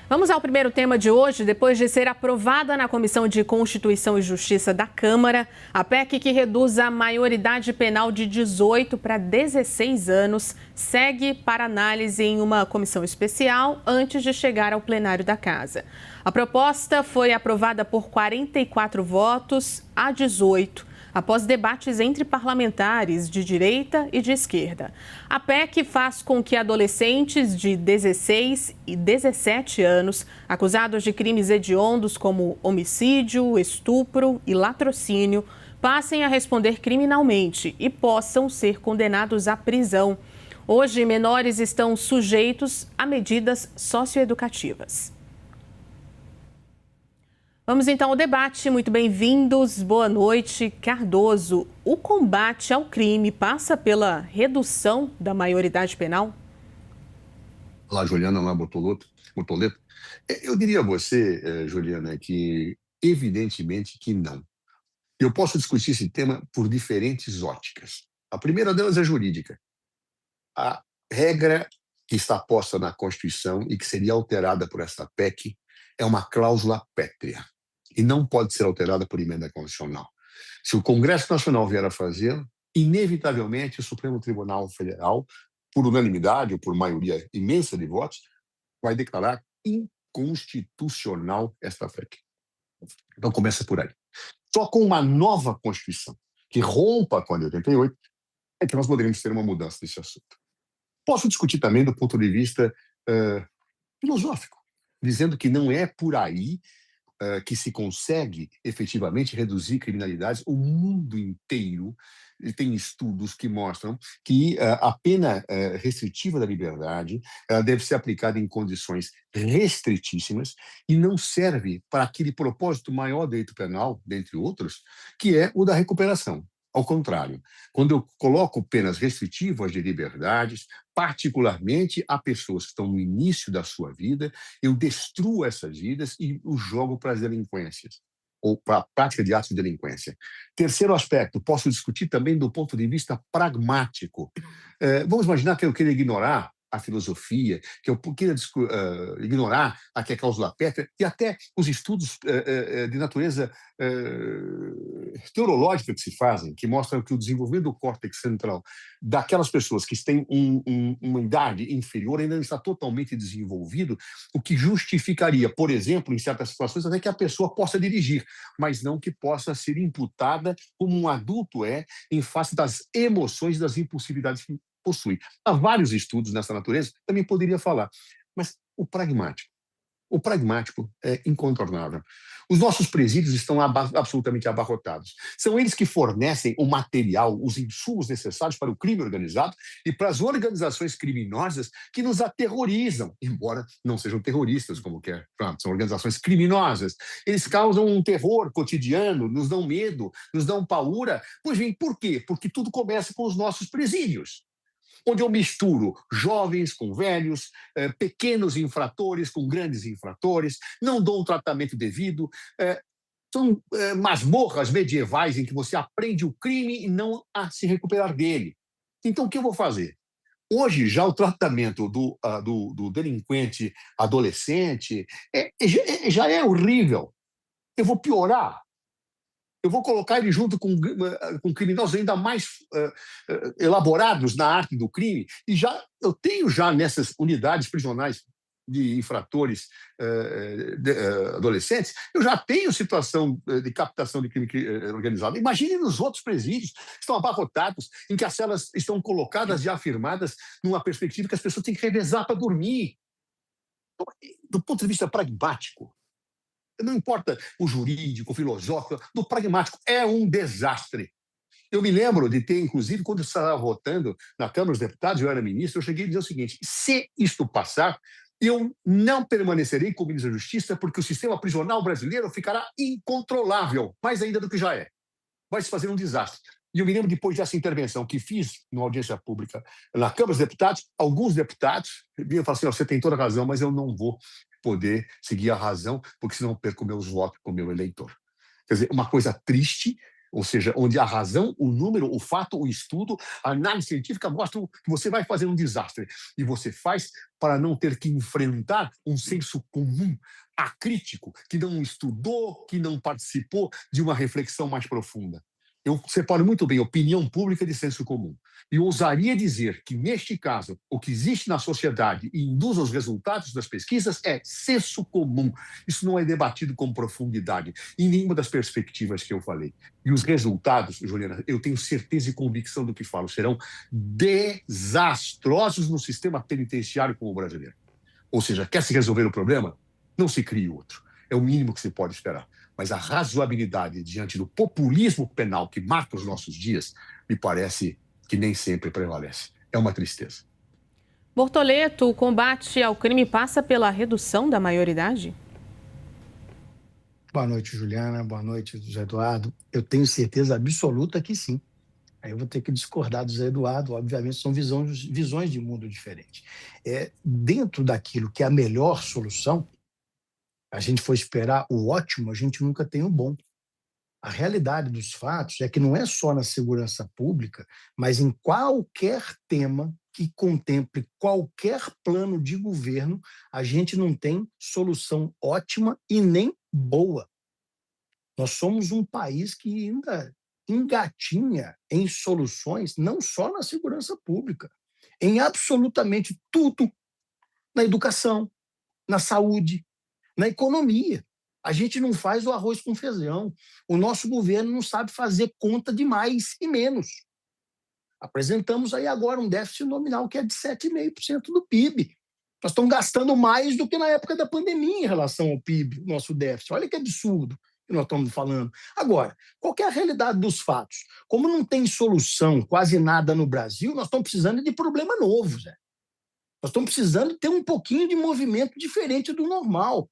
Vamos ao primeiro tema de hoje. Depois de ser aprovada na Comissão de Constituição e Justiça da Câmara, a PEC que reduz a maioridade penal de 18 para 16 anos segue para análise em uma comissão especial antes de chegar ao plenário da Casa. A proposta foi aprovada por 44 votos a 18. Após debates entre parlamentares de direita e de esquerda. A PEC faz com que adolescentes de 16 e 17 anos, acusados de crimes hediondos como homicídio, estupro e latrocínio, passem a responder criminalmente e possam ser condenados à prisão. Hoje, menores estão sujeitos a medidas socioeducativas. Vamos então ao debate. Muito bem-vindos. Boa noite, Cardoso. O combate ao crime passa pela redução da maioridade penal? Olá, Juliana. Olá, Bortoleto. Eu diria a você, Juliana, que evidentemente que não. Eu posso discutir esse tema por diferentes óticas. A primeira delas é jurídica. A regra que está posta na Constituição e que seria alterada por esta PEC é uma cláusula pétrea. E não pode ser alterada por emenda constitucional. Se o Congresso Nacional vier a fazê-lo, inevitavelmente o Supremo Tribunal Federal, por unanimidade ou por maioria imensa de votos, vai declarar inconstitucional esta PEC. Então começa por aí. Só com uma nova Constituição, que rompa com a de 88, é que nós poderíamos ter uma mudança desse assunto. Posso discutir também do ponto de vista filosófico, dizendo que não é por aí que se consegue efetivamente reduzir criminalidades. O mundo inteiro tem estudos que mostram que a pena restritiva da liberdade deve ser aplicada em condições restritíssimas e não serve para aquele propósito maior do direito penal, dentre outros, que é o da recuperação. Ao contrário, quando eu coloco penas restritivas de liberdades, particularmente a pessoas que estão no início da sua vida, eu destruo essas vidas e os jogo para as delinquências, ou para a prática de atos de delinquência. Terceiro aspecto, posso discutir também do ponto de vista pragmático. Vamos imaginar que eu queira ignorar a filosofia, que eu queira ignorar aqui a cláusula pétrea e até os estudos de natureza neurológica que se fazem, que mostram que o desenvolvimento do córtex central daquelas pessoas que têm uma idade inferior ainda não está totalmente desenvolvido, o que justificaria, por exemplo, em certas situações, até que a pessoa possa dirigir, mas não que possa ser imputada como um adulto em face das emoções e das impulsividades que possui. Há vários estudos nessa natureza, também poderia falar, mas o pragmático é incontornável. Os nossos presídios estão absolutamente abarrotados. São eles que fornecem o material, os insumos necessários para o crime organizado e para as organizações criminosas que nos aterrorizam, embora não sejam terroristas, como quer. São organizações criminosas. Eles causam um terror cotidiano, nos dão medo, nos dão paura. Pois bem, por quê? Porque tudo começa com os nossos presídios, onde eu misturo jovens com velhos, pequenos infratores com grandes infratores, não dou um tratamento devido, são masmorras medievais em que você aprende o crime e não a se recuperar dele. Então, o que eu vou fazer? Hoje, já o tratamento do delinquente adolescente já é horrível. Eu vou piorar. Eu vou colocar ele junto com criminosos ainda mais elaborados na arte do crime. E eu tenho já nessas unidades prisionais de infratores adolescentes, eu já tenho situação de captação de crime organizado. Imagine nos outros presídios que estão abarrotados, em que as celas estão colocadas e afirmadas numa perspectiva que as pessoas têm que revezar para dormir. Então, do ponto de vista pragmático, não importa o jurídico, o filosófico, do pragmático, é um desastre. Eu me lembro de ter, inclusive, quando eu estava votando na Câmara dos Deputados, eu era ministro, eu cheguei a dizer o seguinte: se isto passar, eu não permanecerei como ministro da Justiça, porque o sistema prisional brasileiro ficará incontrolável, mais ainda do que já é. Vai se fazer um desastre. E eu me lembro, depois dessa intervenção que fiz numa audiência pública na Câmara dos Deputados, alguns deputados vinham e falaram assim: você tem toda a razão, mas eu não vou poder seguir a razão, porque senão eu perco meus votos com o meu eleitor. Quer dizer, uma coisa triste, Ou seja, onde a razão, o número, o fato, o estudo, a análise científica mostram que você vai fazer um desastre. E você faz para não ter que enfrentar um senso comum acrítico, que não estudou, que não participou de uma reflexão mais profunda. Eu separo muito bem opinião pública de senso comum. E ousaria dizer que, neste caso, o que existe na sociedade e induz os resultados das pesquisas é senso comum. Isso não é debatido com profundidade em nenhuma das perspectivas que eu falei. E os resultados, Juliana, eu tenho certeza e convicção do que falo, serão desastrosos no sistema penitenciário como o brasileiro. Ou seja, quer se resolver o problema? Não se crie outro. É o mínimo que se pode esperar. Mas a razoabilidade diante do populismo penal que marca os nossos dias, me parece que nem sempre prevalece. É uma tristeza. Bortoleto, o combate ao crime passa pela redução da maioridade? Boa noite, Juliana. Boa noite, José Eduardo. Eu tenho certeza absoluta que sim. Aí eu vou ter que discordar do José Eduardo. Obviamente, são visões de mundo diferentes. Dentro daquilo que é a melhor solução, a gente for esperar o ótimo, a gente nunca tem o bom. A realidade dos fatos é que não é só na segurança pública, mas em qualquer tema que contemple qualquer plano de governo, a gente não tem solução ótima e nem boa. Nós somos um país que ainda engatinha em soluções, não só na segurança pública, em absolutamente tudo, na educação, na saúde, na economia. A gente não faz o arroz com feijão. O nosso governo não sabe fazer conta de mais e menos. Apresentamos aí agora um déficit nominal que é de 7,5% do PIB. Nós estamos gastando mais do que na época da pandemia em relação ao PIB, nosso déficit. Olha que absurdo que nós estamos falando. Agora, qual que é a realidade dos fatos? Como não tem solução quase nada no Brasil, nós estamos precisando de problema novo, Zé. Nós estamos precisando ter um pouquinho de movimento diferente do normal.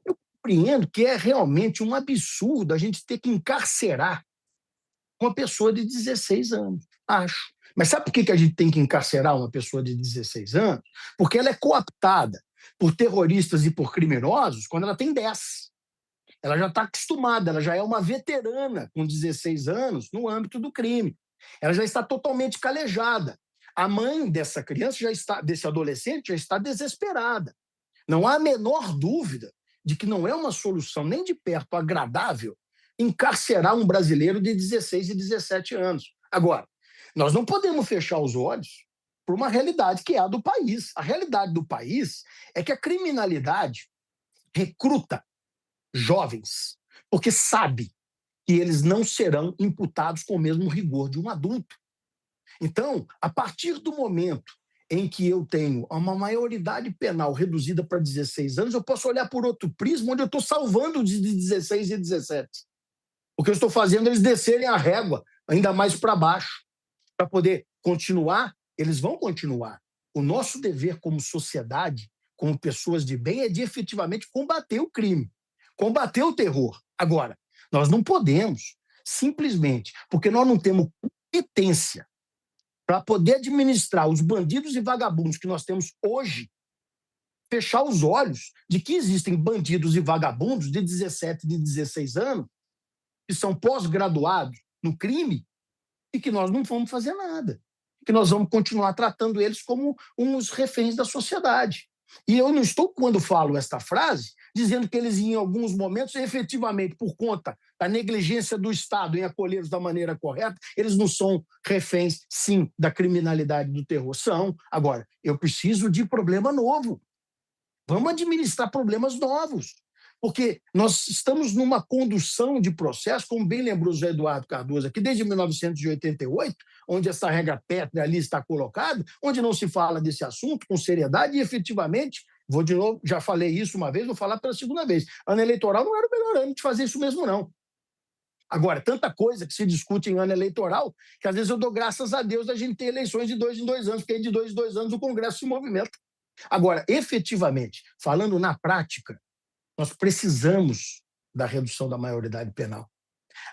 Eu compreendo que é realmente um absurdo a gente ter que encarcerar uma pessoa de 16 anos, acho. Mas sabe por que a gente tem que encarcerar uma pessoa de 16 anos? Porque ela é cooptada por terroristas e por criminosos quando ela tem 10. Ela já está acostumada, ela já é uma veterana com 16 anos no âmbito do crime. Ela já está totalmente calejada. A mãe dessa criança, desse adolescente, já está desesperada. Não há a menor dúvida de que não é uma solução nem de perto agradável encarcerar um brasileiro de 16 e 17 anos. Agora, nós não podemos fechar os olhos para uma realidade que é a do país. A realidade do país é que a criminalidade recruta jovens, porque sabe que eles não serão imputados com o mesmo rigor de um adulto. Então, a partir do momento em que eu tenho uma maioridade penal reduzida para 16 anos, eu posso olhar por outro prisma, onde eu estou salvando os de 16 e 17. O que eu estou fazendo é eles descerem a régua ainda mais para baixo. Para poder continuar, eles vão continuar. O nosso dever como sociedade, como pessoas de bem, é de efetivamente combater o crime, combater o terror. Agora, nós não podemos, simplesmente, porque nós não temos competência para poder administrar os bandidos e vagabundos que nós temos hoje, fechar os olhos de que existem bandidos e vagabundos de 17, de 16 anos, que são pós-graduados no crime, e que nós não vamos fazer nada, que nós vamos continuar tratando eles como uns reféns da sociedade. E eu não estou, quando falo esta frase, dizendo que eles, em alguns momentos, efetivamente, por conta da negligência do Estado em acolhê-los da maneira correta, eles não são reféns, sim, da criminalidade do terror. São. Agora, eu preciso de problema novo. Vamos administrar problemas novos. Porque nós estamos numa condução de processo, como bem lembrou o José Eduardo Cardoso aqui, desde 1988, onde essa regra pétrea ali está colocada, onde não se fala desse assunto com seriedade e, efetivamente, vou de novo, já falei isso uma vez, vou falar pela segunda vez, ano eleitoral não era o melhor ano de fazer isso mesmo, não. Agora, tanta coisa que se discute em ano eleitoral, que às vezes eu dou graças a Deus da gente ter eleições de 2 em 2 anos, porque aí de 2 em 2 anos o Congresso se movimenta. Agora, efetivamente, falando na prática, nós precisamos da redução da maioridade penal.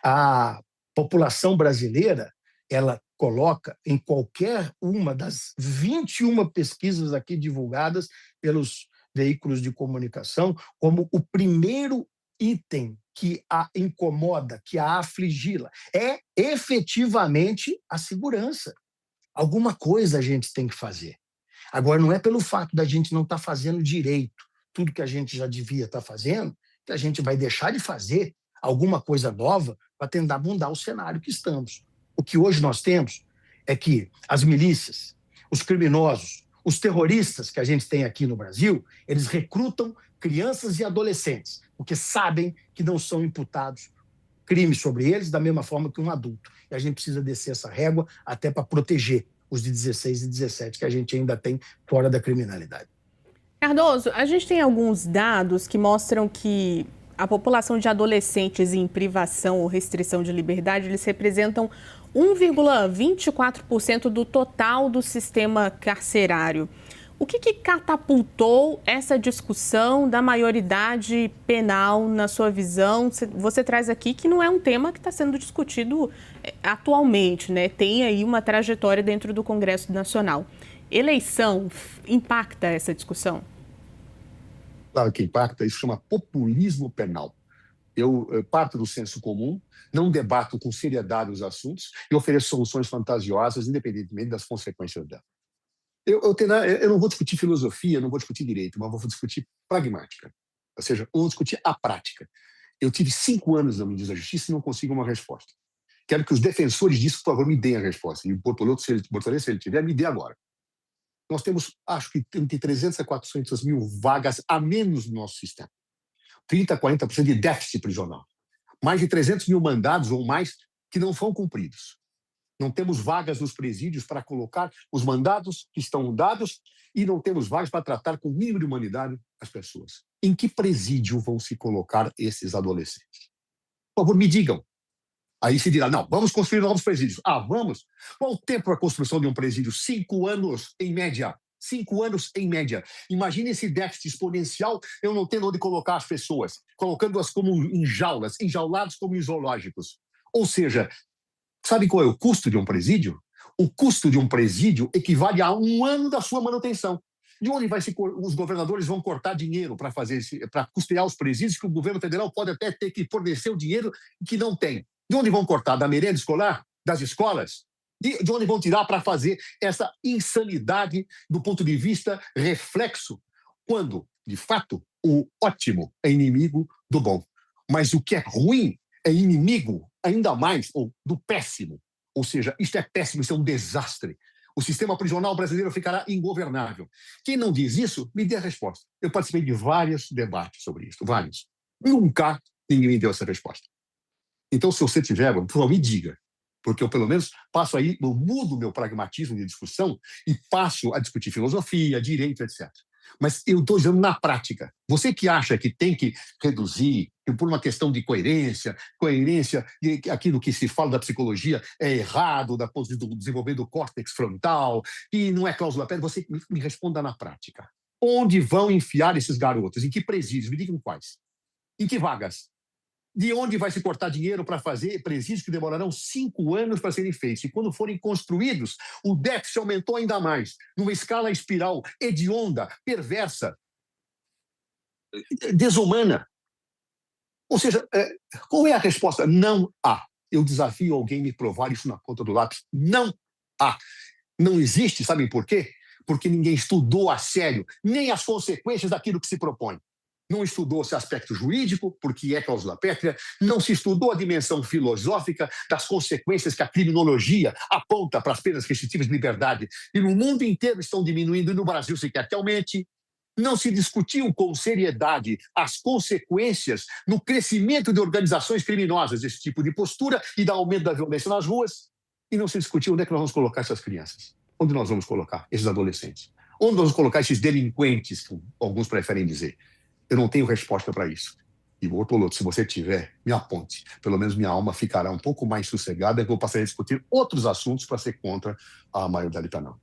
A população brasileira, ela coloca em qualquer uma das 21 pesquisas aqui divulgadas pelos veículos de comunicação como o primeiro item que a incomoda, que a afligi-la, é efetivamente a segurança. Alguma coisa a gente tem que fazer. Agora, não é pelo fato da gente não estar fazendo direito tudo que a gente já devia estar fazendo, que a gente vai deixar de fazer alguma coisa nova para tentar mudar o cenário que estamos. O que hoje nós temos é que as milícias, os criminosos, os terroristas que a gente tem aqui no Brasil, eles recrutam crianças e adolescentes, porque sabem que não são imputados crimes sobre eles da mesma forma que um adulto. E a gente precisa descer essa régua até para proteger os de 16 e 17 que a gente ainda tem fora da criminalidade. Cardoso, a gente tem alguns dados que mostram que a população de adolescentes em privação ou restrição de liberdade, eles representam 1,24% do total do sistema carcerário. O que catapultou essa discussão da maioridade penal na sua visão? Você traz aqui que não é um tema que está sendo discutido atualmente, né? Tem aí uma trajetória dentro do Congresso Nacional. Eleição impacta essa discussão? Claro que impacta, isso chama populismo penal. Eu parto do senso comum, não debato com seriedade os assuntos e ofereço soluções fantasiosas, independentemente das consequências dela. Eu não vou discutir filosofia, não vou discutir direito, mas vou discutir pragmática. Ou seja, eu vou discutir a prática. Eu tive 5 anos no Ministério da Justiça e não consigo uma resposta. Quero que os defensores disso, por favor, me deem a resposta. E o Bortolotto, se ele tiver, me dê agora. Nós temos, acho que, entre 300 a 400 mil vagas a menos no nosso sistema. 30% a 40% de déficit prisional. Mais de 300 mil mandados ou mais que não foram cumpridos. Não temos vagas nos presídios para colocar os mandados que estão dados e não temos vagas para tratar com o mínimo de humanidade as pessoas. Em que presídio vão se colocar esses adolescentes? Por favor, me digam. Aí se dirá, não, vamos construir novos presídios. Ah, vamos? Qual o tempo para a construção de um presídio? 5 anos, em média. 5 anos, em média. Imagine esse déficit exponencial, eu não tendo onde colocar as pessoas, colocando-as como em jaulas, enjaulados como em zoológicos. Ou seja, sabe qual é o custo de um presídio? O custo de um presídio equivale a 1 ano da sua manutenção. De onde os governadores vão cortar dinheiro para custear os presídios que o governo federal pode até ter que fornecer o dinheiro que não tem? De onde vão cortar? Da merenda escolar? Das escolas? De onde vão tirar para fazer essa insanidade do ponto de vista reflexo? Quando, de fato, o ótimo é inimigo do bom. Mas o que é ruim é inimigo, ainda mais, do péssimo. Ou seja, isto é péssimo, isso é um desastre. O sistema prisional brasileiro ficará ingovernável. Quem não diz isso, me dê a resposta. Eu participei de vários debates sobre isso, vários. Nunca ninguém me deu essa resposta. Então, se você tiver, por favor, me diga. Porque eu, pelo menos, eu mudo o meu pragmatismo de discussão e passo a discutir filosofia, direito, etc. Mas eu estou dizendo na prática. Você que acha que tem que reduzir, que por uma questão de coerência, e aquilo que se fala da psicologia é errado, do desenvolvimento do córtex frontal, e não é cláusula pétrea, você me responda na prática. Onde vão enfiar esses garotos? Em que presídios? Me digam quais. Em que vagas? De onde vai se cortar dinheiro para fazer presídios que demorarão 5 anos para serem feitos? E quando forem construídos, o déficit aumentou ainda mais, numa escala espiral hedionda, perversa, desumana. Ou seja, qual é a resposta? Não há. Eu desafio alguém me provar isso na ponta do lápis. Não há. Não existe, sabem por quê? Porque ninguém estudou a sério nem as consequências daquilo que se propõe. Não estudou esse aspecto jurídico, porque é cláusula pétrea, não se estudou a dimensão filosófica das consequências que a criminologia aponta para as penas restritivas de liberdade, e no mundo inteiro estão diminuindo, e no Brasil se quer que aumente. Não se discutiu com seriedade as consequências no crescimento de organizações criminosas desse tipo de postura e do aumento da violência nas ruas, e não se discutiu onde é que nós vamos colocar essas crianças, onde nós vamos colocar esses adolescentes, onde nós vamos colocar esses delinquentes, como alguns preferem dizer. Eu não tenho resposta para isso. E, Bortolotto, se você tiver, me aponte. Pelo menos minha alma ficará um pouco mais sossegada e vou passar a discutir outros assuntos para ser contra a maioridade penal.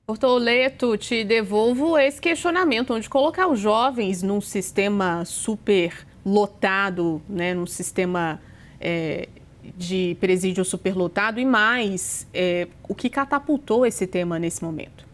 Bortolotto, te devolvo esse questionamento, onde colocar os jovens num sistema super lotado, né, num sistema de presídio superlotado e mais, o que catapultou esse tema nesse momento?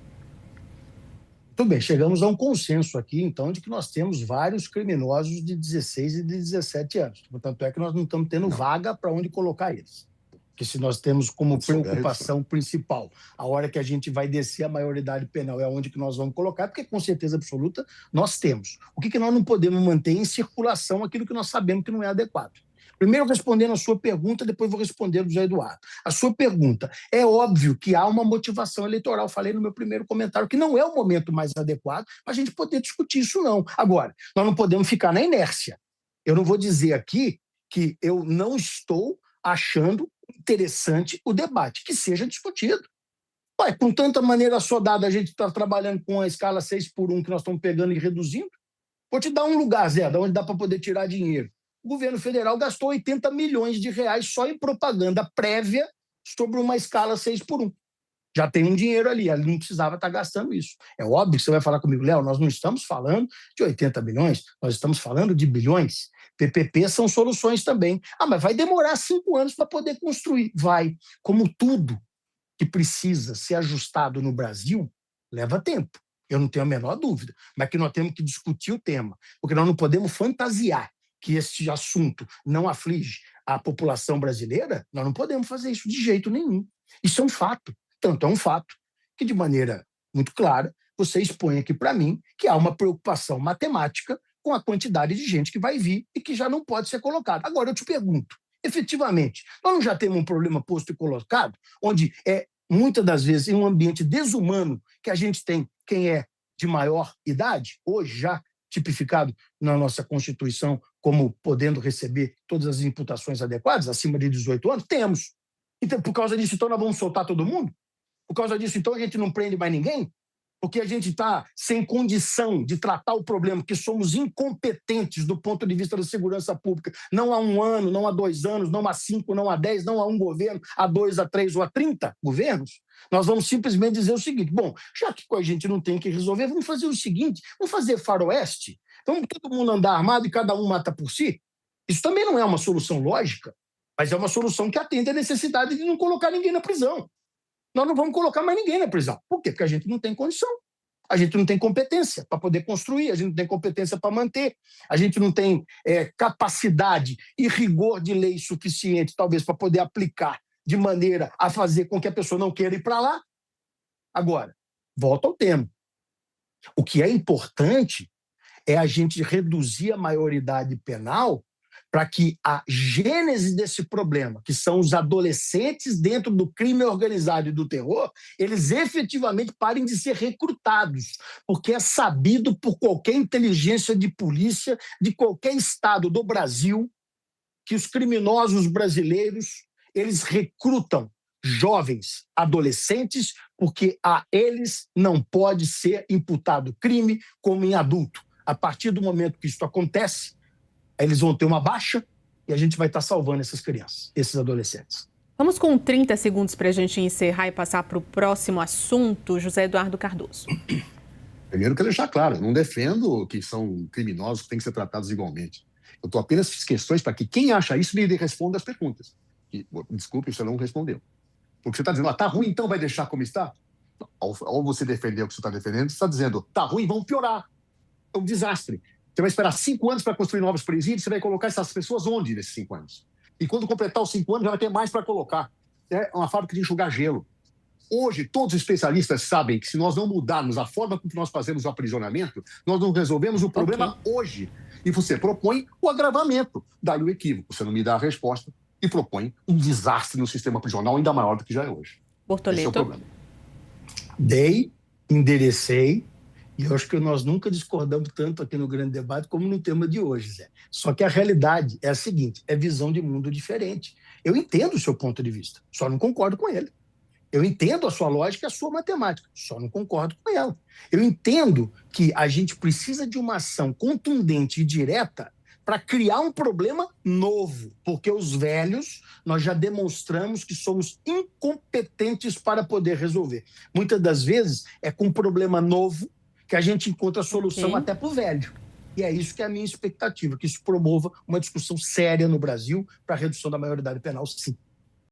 Tudo bem, chegamos a um consenso aqui, então, de que nós temos vários criminosos de 16 e de 17 anos. Portanto, é que nós não estamos tendo vaga para onde colocar eles. Porque se nós temos como preocupação principal a hora que a gente vai descer a maioridade penal é onde que nós vamos colocar, porque com certeza absoluta nós temos. O que nós não podemos manter em circulação aquilo que nós sabemos que não é adequado. Primeiro, respondendo a sua pergunta, depois vou responder do José Eduardo. A sua pergunta, é óbvio que há uma motivação eleitoral. Falei no meu primeiro comentário que não é o momento mais adequado para a gente poder discutir isso, não. Agora, nós não podemos ficar na inércia. Eu não vou dizer aqui que eu não estou achando interessante o debate, que seja discutido. Ué, com tanta maneira assodada, a gente está trabalhando com a escala 6x1 que nós estamos pegando e reduzindo. Vou te dar um lugar, Zé, de onde dá para poder tirar dinheiro. O governo federal gastou 80 milhões de reais só em propaganda prévia sobre uma escala 6x1. Já tem um dinheiro ali não precisava estar gastando isso. É óbvio que você vai falar comigo, Léo, nós não estamos falando de 80 milhões, nós estamos falando de bilhões. PPP são soluções também. Mas vai demorar 5 anos para poder construir. Vai. Como tudo que precisa ser ajustado no Brasil, leva tempo. Eu não tenho a menor dúvida. Mas que nós temos que discutir o tema, porque nós não podemos fantasiar que este assunto não aflige a população brasileira, nós não podemos fazer isso de jeito nenhum. Isso é um fato. Tanto é um fato que, de maneira muito clara, você expõe aqui para mim que há uma preocupação matemática com a quantidade de gente que vai vir e que já não pode ser colocada. Agora, eu te pergunto, efetivamente, nós não já temos um problema posto e colocado, onde muitas das vezes, em um ambiente desumano, que a gente tem quem é de maior idade, hoje já tipificado na nossa Constituição como podendo receber todas as imputações adequadas, acima de 18 anos? Temos. Então, por causa disso, então, nós vamos soltar todo mundo? Por causa disso, então, a gente não prende mais ninguém? Porque a gente está sem condição de tratar o problema, porque somos incompetentes do ponto de vista da segurança pública. Não há 1 ano, não há 2 anos, não há 5, não há 10, não há um governo, há 2, há 3 ou há 30 governos. Nós vamos simplesmente dizer o seguinte, bom, já que a gente não tem que resolver, vamos fazer o seguinte, vamos fazer faroeste, vamos todo mundo andar armado e cada um mata por si? Isso também não é uma solução lógica, mas é uma solução que atende à necessidade de não colocar ninguém na prisão. Nós não vamos colocar mais ninguém na prisão. Por quê? Porque a gente não tem condição. A gente não tem competência para poder construir, a gente não tem competência para manter, a gente não tem capacidade e rigor de lei suficiente, talvez, para poder aplicar de maneira a fazer com que a pessoa não queira ir para lá. Agora, volta ao tema. O que é importante é a gente reduzir a maioridade penal para que a gênese desse problema, que são os adolescentes dentro do crime organizado e do terror, eles efetivamente parem de ser recrutados, porque é sabido por qualquer inteligência de polícia de qualquer estado do Brasil que os criminosos brasileiros, eles recrutam jovens, adolescentes, porque a eles não pode ser imputado crime como em adulto. A partir do momento que isso acontece, eles vão ter uma baixa e a gente vai estar salvando essas crianças, esses adolescentes. Vamos com 30 segundos para a gente encerrar e passar para o próximo assunto. José Eduardo Cardoso. Primeiro, quero deixar claro, eu não defendo que são criminosos que têm que ser tratados igualmente. Eu estou apenas fiz questões para que quem acha isso me responda as perguntas. E, desculpe, você não respondeu. Porque você está dizendo, tá ruim, então vai deixar como está? Ao você defender o que você está defendendo, você está dizendo, tá ruim, vão piorar. É um desastre. Você vai esperar 5 anos para construir novos presídios, você vai colocar essas pessoas onde nesses 5 anos? E quando completar os 5 anos, já vai ter mais para colocar. É uma fábrica de enxugar gelo. Hoje, todos os especialistas sabem que se nós não mudarmos a forma como nós fazemos o aprisionamento, nós não resolvemos o problema hoje. E você propõe o agravamento. Daí o equívoco. Você não me dá a resposta e propõe um desastre no sistema prisional ainda maior do que já é hoje. Bortoleto. Esse é o problema. Dei, enderecei, e eu acho que nós nunca discordamos tanto aqui no Grande Debate como no tema de hoje, Zé. Só que a realidade é a seguinte, é visão de mundo diferente. Eu entendo o seu ponto de vista, só não concordo com ele. Eu entendo a sua lógica e a sua matemática, só não concordo com ela. Eu entendo que a gente precisa de uma ação contundente e direta para criar um problema novo, porque os velhos nós já demonstramos que somos incompetentes para poder resolver. Muitas das vezes é com um problema novo que a gente encontra a solução até para o velho. E é isso que é a minha expectativa, que isso promova uma discussão séria no Brasil para a redução da maioridade penal, sim.